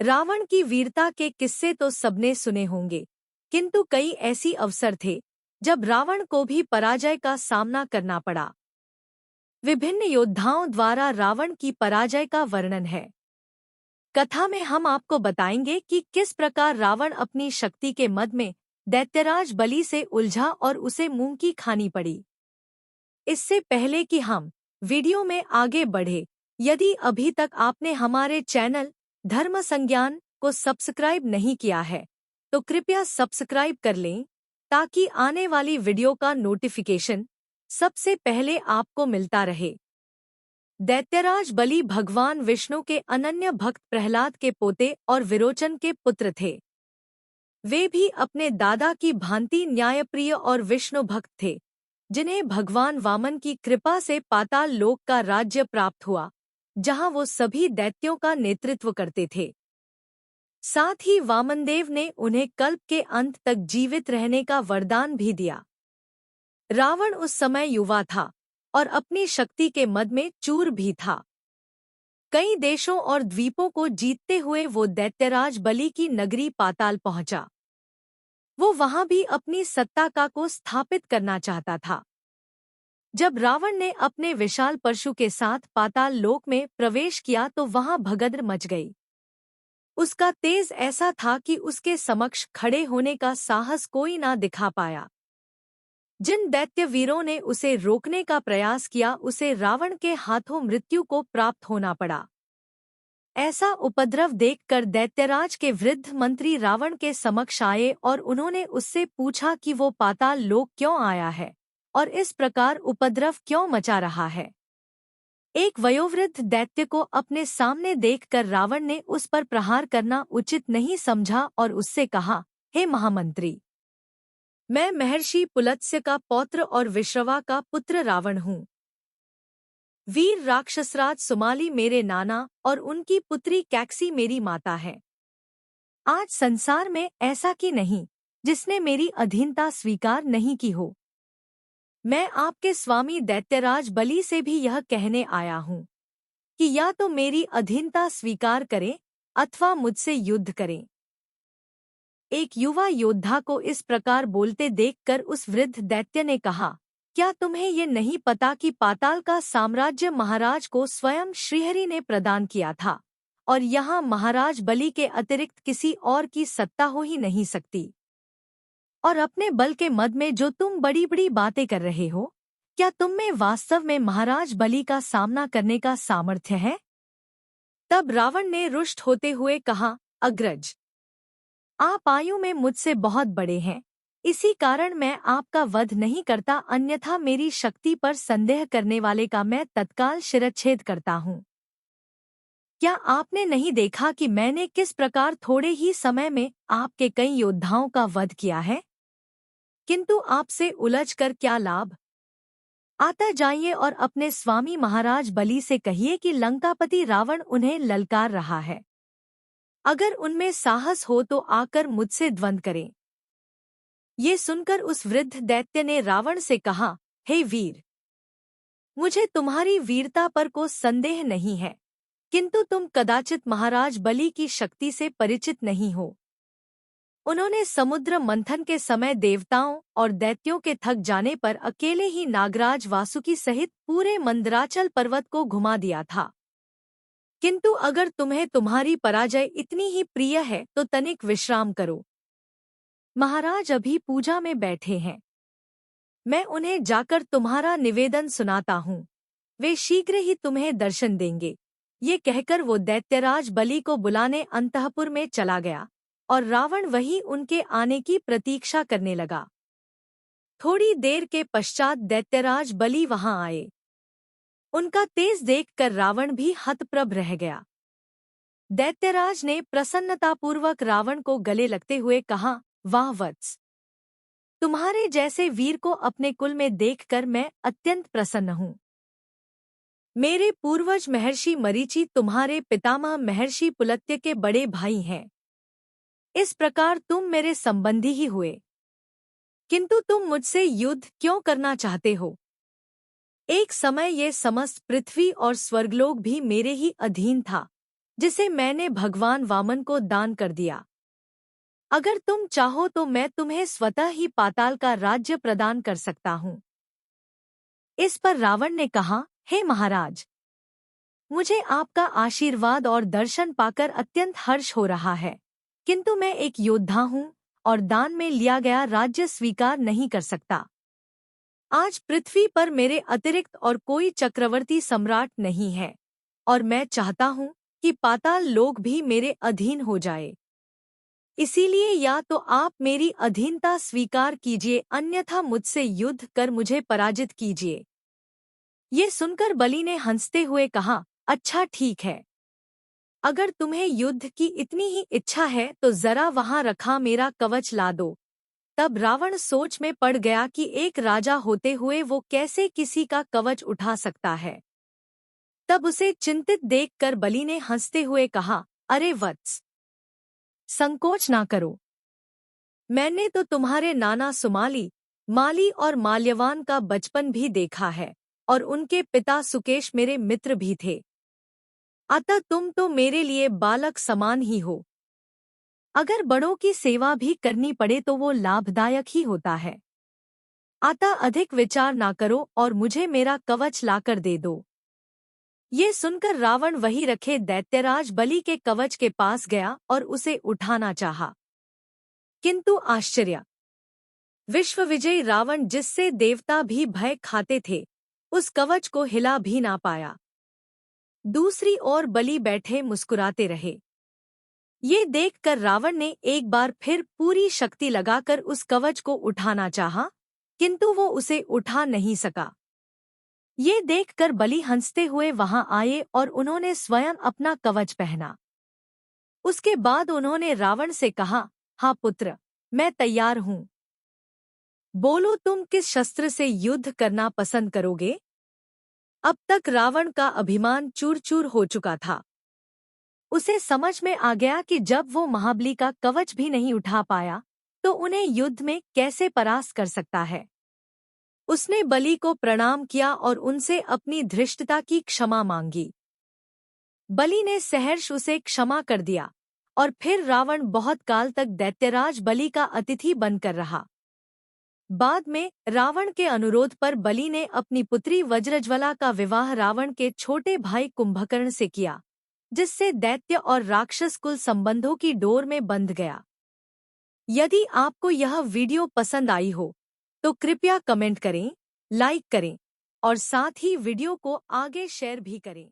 रावण की वीरता के किस्से तो सबने सुने होंगे, किंतु कई ऐसी अवसर थे जब रावण को भी पराजय का सामना करना पड़ा। विभिन्न योद्धाओं द्वारा रावण की पराजय का वर्णन है। कथा में हम आपको बताएंगे कि किस प्रकार रावण अपनी शक्ति के मद में दैत्यराज बलि से उलझा और उसे मुंह की खानी पड़ी। इससे पहले कि हम वीडियो में आगे बढ़े, यदि अभी तक आपने हमारे चैनल धर्म संज्ञान को सब्सक्राइब नहीं किया है तो कृपया सब्सक्राइब कर लें ताकि आने वाली वीडियो का नोटिफिकेशन सबसे पहले आपको मिलता रहे। दैत्यराज बलि भगवान विष्णु के अनन्य भक्त प्रहलाद के पोते और विरोचन के पुत्र थे। वे भी अपने दादा की भांति न्यायप्रिय और विष्णु भक्त थे, जिन्हें भगवान वामन की कृपा से पाताल लोक का राज्य प्राप्त हुआ, जहां वो सभी दैत्यों का नेतृत्व करते थे। साथ ही वामनदेव ने उन्हें कल्प के अंत तक जीवित रहने का वरदान भी दिया। रावण उस समय युवा था और अपनी शक्ति के मद में चूर भी था। कई देशों और द्वीपों को जीतते हुए वो दैत्यराज बलि की नगरी पाताल पहुंचा। वो वहां भी अपनी सत्ता को स्थापित करना चाहता था। जब रावण ने अपने विशाल परशु के साथ पाताल लोक में प्रवेश किया तो वहां भगदड़ मच गई। उसका तेज ऐसा था कि उसके समक्ष खड़े होने का साहस कोई ना दिखा पाया। जिन दैत्य वीरों ने उसे रोकने का प्रयास किया, उसे रावण के हाथों मृत्यु को प्राप्त होना पड़ा। ऐसा उपद्रव देखकर दैत्यराज के वृद्ध मंत्री रावण के समक्ष आए और उन्होंने उससे पूछा कि वो पाताल लोक क्यों आया है और इस प्रकार उपद्रव क्यों मचा रहा है। एक वयोवृद्ध दैत्य को अपने सामने देखकर रावण ने उस पर प्रहार करना उचित नहीं समझा और उससे कहा, हे महामंत्री, मैं महर्षि पुलत्स्य का पौत्र और विश्रवा का पुत्र रावण हूँ। वीर राक्षसराज सुमाली मेरे नाना और उनकी पुत्री कैकसी मेरी माता है। आज संसार में ऐसा कि नहीं जिसने मेरी अधीनता स्वीकार नहीं की हो। मैं आपके स्वामी दैत्यराज बलि से भी यह कहने आया हूँ कि या तो मेरी अधीनता स्वीकार करें अथवा मुझसे युद्ध करें। एक युवा योद्धा को इस प्रकार बोलते देखकर उस वृद्ध दैत्य ने कहा, क्या तुम्हें ये नहीं पता कि पाताल का साम्राज्य महाराज को स्वयं श्रीहरि ने प्रदान किया था और यहाँ महाराज बलि के अतिरिक्त किसी और की सत्ता हो ही नहीं सकती। और अपने बल के मद में जो तुम बड़ी बड़ी बातें कर रहे हो, क्या तुम में वास्तव में महाराज बलि का सामना करने का सामर्थ्य है? तब रावण ने रुष्ट होते हुए कहा, अग्रज, आप आयु में मुझसे बहुत बड़े हैं, इसी कारण मैं आपका वध नहीं करता, अन्यथा मेरी शक्ति पर संदेह करने वाले का मैं तत्काल शिरच्छेद करता हूँ। क्या आपने नहीं देखा कि मैंने किस प्रकार थोड़े ही समय में आपके कई योद्धाओं का वध किया है? किंतु आपसे उलझकर क्या लाभ? आता जाइए और अपने स्वामी महाराज बलि से कहिए कि लंकापति रावण उन्हें ललकार रहा है। अगर उनमें साहस हो तो आकर मुझसे द्वंद्व करें। ये सुनकर उस वृद्ध दैत्य ने रावण से कहा, हे वीर, मुझे तुम्हारी वीरता पर को संदेह नहीं है, किंतु तुम कदाचित महाराज बलि की शक्ति से परिचित नहीं हो। उन्होंने समुद्र मंथन के समय देवताओं और दैत्यों के थक जाने पर अकेले ही नागराज वासुकी सहित पूरे मंदराचल पर्वत को घुमा दिया था। किंतु अगर तुम्हें तुम्हारी पराजय इतनी ही प्रिय है तो तनिक विश्राम करो। महाराज अभी पूजा में बैठे हैं, मैं उन्हें जाकर तुम्हारा निवेदन सुनाता हूँ, वे शीघ्र ही तुम्हें दर्शन देंगे। ये कहकर वो दैत्यराज बलि को बुलाने अंतःपुर में चला गया और रावण वहीं उनके आने की प्रतीक्षा करने लगा। थोड़ी देर के पश्चात दैत्यराज बलि वहां आए। उनका तेज देखकर रावण भी हतप्रभ रह गया। दैत्यराज ने प्रसन्नतापूर्वक रावण को गले लगते हुए कहा, वाह वत्स, तुम्हारे जैसे वीर को अपने कुल में देखकर मैं अत्यंत प्रसन्न हूँ। मेरे पूर्वज महर्षि मरीचि तुम्हारे पितामह महर्षि पुलत्य के बड़े भाई हैं। इस प्रकार तुम मेरे संबंधी ही हुए, किंतु तुम मुझसे युद्ध क्यों करना चाहते हो? एक समय ये समस्त पृथ्वी और स्वर्गलोक भी मेरे ही अधीन था, जिसे मैंने भगवान वामन को दान कर दिया। अगर तुम चाहो तो मैं तुम्हें स्वतः ही पाताल का राज्य प्रदान कर सकता हूँ। इस पर रावण ने कहा, हे महाराज, मुझे आपका आशीर्वाद और दर्शन पाकर अत्यंत हर्ष हो रहा है, किंतु मैं एक योद्धा हूँ और दान में लिया गया राज्य स्वीकार नहीं कर सकता। आज पृथ्वी पर मेरे अतिरिक्त और कोई चक्रवर्ती सम्राट नहीं है, और मैं चाहता हूँ कि पाताल लोक भी मेरे अधीन हो जाए। इसीलिए या तो आप मेरी अधीनता स्वीकार कीजिए, अन्यथा मुझसे युद्ध कर मुझे पराजित कीजिए। ये सुनकर बलि ने हंसते हुए कहा, अच्छा ठीक है, अगर तुम्हें युद्ध की इतनी ही इच्छा है तो जरा वहां रखा मेरा कवच ला दो। तब रावण सोच में पड़ गया कि एक राजा होते हुए वो कैसे किसी का कवच उठा सकता है। तब उसे चिंतित देखकर बलि ने हंसते हुए कहा, अरे वत्स, संकोच ना करो। मैंने तो तुम्हारे नाना सुमाली, माली और माल्यवान का बचपन भी देखा है, और उनके पिता सुकेश मेरे मित्र भी थे। अतः तुम तो मेरे लिए बालक समान ही हो। अगर बड़ों की सेवा भी करनी पड़े तो वो लाभदायक ही होता है। अतः अधिक विचार ना करो और मुझे मेरा कवच लाकर दे दो। ये सुनकर रावण वही रखे दैत्यराज बलि के कवच के पास गया और उसे उठाना चाहा। किंतु आश्चर्य! विश्वविजयी रावण, जिससे देवता भी भय खाते थे, उस कवच को हिला भी ना पाया। दूसरी ओर बलि बैठे मुस्कुराते रहे। ये देखकर रावण ने एक बार फिर पूरी शक्ति लगाकर उस कवच को उठाना चाहा, किंतु वो उसे उठा नहीं सका। ये देखकर बलि हंसते हुए वहां आए और उन्होंने स्वयं अपना कवच पहना। उसके बाद उन्होंने रावण से कहा, हाँ पुत्र, मैं तैयार हूँ। बोलो, तुम किस शस्त्र से युद्ध करना पसंद करोगे? अब तक रावण का अभिमान चूर चूर हो चुका था। उसे समझ में आ गया कि जब वो महाबली का कवच भी नहीं उठा पाया तो उन्हें युद्ध में कैसे परास्त कर सकता है। उसने बलि को प्रणाम किया और उनसे अपनी धृष्टता की क्षमा मांगी। बलि ने सहर्ष उसे क्षमा कर दिया और फिर रावण बहुत काल तक दैत्यराज बलि का अतिथि बनकर रहा। बाद में रावण के अनुरोध पर बलि ने अपनी पुत्री वज्रज्वला का विवाह रावण के छोटे भाई कुंभकर्ण से किया, जिससे दैत्य और राक्षस कुल संबंधों की डोर में बंध गया। यदि आपको यह वीडियो पसंद आई हो तो कृपया कमेंट करें, लाइक करें और साथ ही वीडियो को आगे शेयर भी करें।